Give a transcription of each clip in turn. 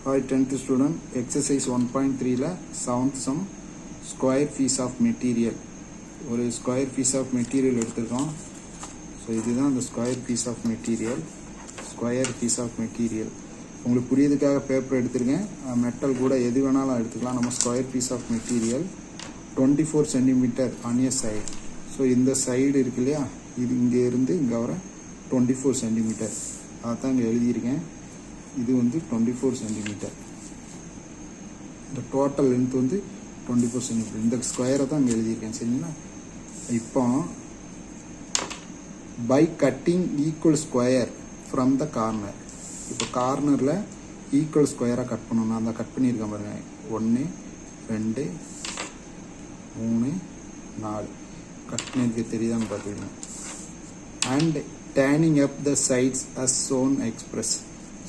Hi 10th student, exercise 1.3 la 7th sum square piece of material. ஒரு square piece of material எடுத்துருக்கோம். So இதுதான் அந்த square piece of material. உங்களுக்கு புரியுதுக்காக paper எடுத்துருக்கேன். Metal கூட எது வேணாலும் எடுத்துக்கலாம். நம்ம square piece of material 24 centimetre on a side. So இந்த சைடு இருக்கு இல்லையா, இது இங்கே இருந்து இங்கே வர 24 சென்டிமீட்டர். அதான் இங்கே எழுதியிருக்கேன். இது வந்து 24 சென்டிமீட்டர். இந்த டோட்டல் லென்த் வந்து 24 சென்டிமீட்டர். இந்த ஸ்கொயரை தான் இங்கே எழுதியிருக்கேன். சரிங்களா? இப்போ by cutting equal square from the corner. இப்போ கார்னரில் ஈக்குவல் ஸ்கொயராக கட் பண்ணணும். அந்த கட் பண்ணியிருக்கேன் பாருங்க. 1 2 3 4 கட் பண்ணியிருக்க தெரியுதான்னு பார்த்துக்கணும். And turning up the sides as shown express.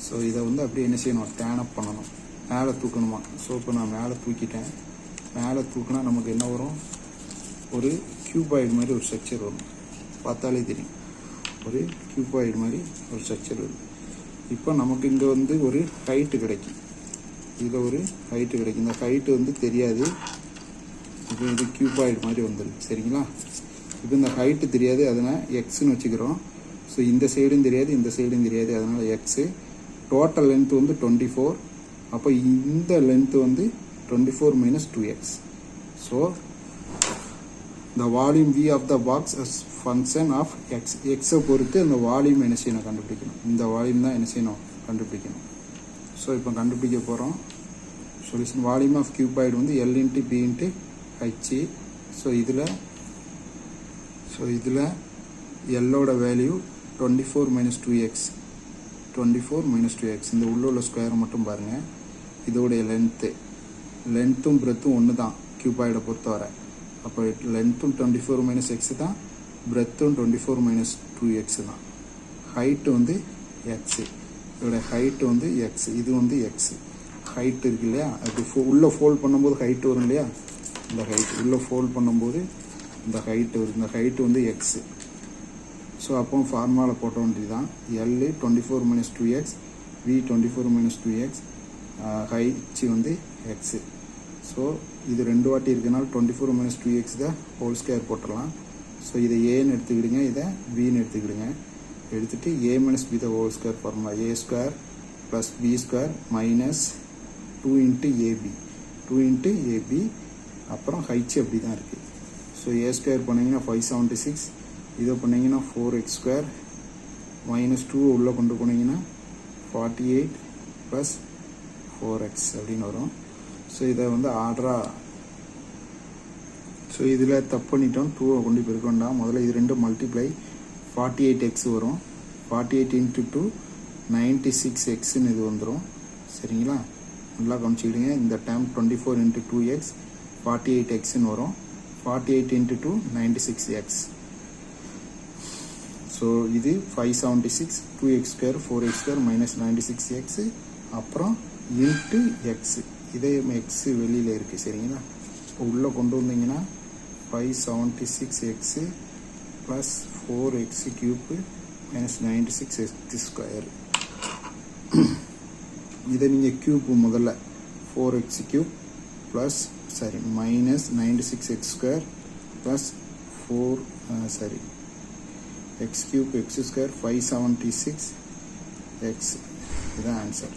So இதை வந்து அப்படியே என்ன செய்யணும், டேன் அப் பண்ணணும். மேலே தூக்கணுமா. ஸோ இப்போ நான் மேலே தூக்கிட்டேன். மேலே தூக்கினா நமக்கு என்ன வரும், ஒரு கியூபாய்டு மாதிரி ஒரு ஸ்ட்ரக்சர் வரும். பார்த்தாலே தெரியும், ஒரு கியூபாய்டு மாதிரி ஒரு ஸ்ட்ரக்சர் வரும். இப்போ நமக்கு இங்கே வந்து ஒரு ஹைட்டு கிடைக்கும். இதில் ஒரு ஹைட்டு கிடைக்கும். இந்த ஹைட்டு வந்து தெரியாது. இப்போ இது கியூபாய்டு மாதிரி வந்துடும். சரிங்களா? இப்போ இந்த ஹைட்டு தெரியாது, அதனால் எக்ஸ்ன்னு வச்சுக்கிறோம். ஸோ இந்த சைடும் தெரியாது, இந்த சைடும் தெரியாது, அதனால் எக்ஸு. டோட்டல் லென்த் வந்து 24. அப்போ இந்த லென்த் வந்து 24 minus 2x. So the volume v of the box as function of x. எக்ஸை பொறுத்து அந்த வால்யூம் என்ன செய்யணும், கண்டுபிடிக்கணும். இந்த வால்யூம் தான் என்ன செய்யணும், கண்டுபிடிக்கணும். ஸோ இப்போ கண்டுபிடிக்க போகிறோம். சொல்யூஷன் வால்யூம் ஆஃப் கியூபாய்டு வந்து L into B into H. So இதில் எல்லோட value 24 minus 2x. 24 minus 2x. இந்த உள்ள ஸ்கொயரை மட்டும் பாருங்கள். இதோடைய லென்த்தும் பிரெத்தும் ஒன்று தான் கியூபாய்டை பொறுத்தவரை. அப்போ லென்த்தும் 24 minus x தான், பிரெத்தும் 24 minus 2x தான். ஹைட்டு வந்து எக்ஸு. இதோடைய ஹைட்டு வந்து எக்ஸ். இது வந்து எக்ஸு. ஹைட் இருக்கு இல்லையா, அது உள்ளே ஃபோல்ட் பண்ணும்போது ஹைட்டு வரும் இல்லையா, இந்த ஹைட் உள்ளே ஃபோல்ட் பண்ணும்போது இந்த ஹைட்டு வரும். இந்த ஹைட்டு வந்து எக்ஸு. ஸோ அப்போ ஃபார்முலா போட்ட வேண்டியது தான். L 24 minus 2x, V 24 minus 2x, H வந்து எக்ஸு. ஸோ இது ரெண்டு வாட்டி இருக்கனால 24 minus 2x தான் ஹோல் ஸ்கொயர் போட்டுடலாம். ஸோ இதை ஏன்னு எடுத்துக்கிடுங்க, இதை பின்னு எடுத்துக்கிடுங்க. எடுத்துகிட்டு a minus b the whole square formula. a square plus b square minus 2 into AB. 2 into AB. அப்புறம் ஹைச் அப்படி தான் இருக்குது. ஸோ a ஸ்கொயர் பண்ணிங்கன்னா 576. இதை பண்ணிங்கன்னா 4x ஸ்கொயர் மைனஸ் 2 உள்ளே கொண்டு போனீங்கன்னா 48 ப்ளஸ் 4x அப்படின்னு வரும். ஸோ இதை வந்து ஆர்டராக, ஸோ இதில் தப்பு பண்ணிட்டோம். 2 கொண்டு போயிருக்க வேண்டாம். முதல்ல இது ரெண்டு மல்டிப்ளை 48x வரும். 48 இன்ட்டு 2 96xன்னு இது வந்துடும். சரிங்களா? நல்லா கவனிச்சிக்கிடுங்க. இந்த டைம் 24 இன்ட்டு 2x 48xன்னு வரும். 48 இன்ட்டு 2 96x. ஸோ இது 576, 2x square 4x square minus 96x, அப்புறம் இன்ட்டு எக்ஸு. இதே எக்ஸு வெளியில் இருக்குது. சரிங்களா? இப்போ உள்ளே கொண்டு வந்தீங்கன்னா 576x plus 4x cube minus 96x square. இதை நீங்கள் கியூப்பு முதல்ல 4x cube plus minus 96x square plus 4 x cube x square 576 x. இதுதான் ஆன்சர்.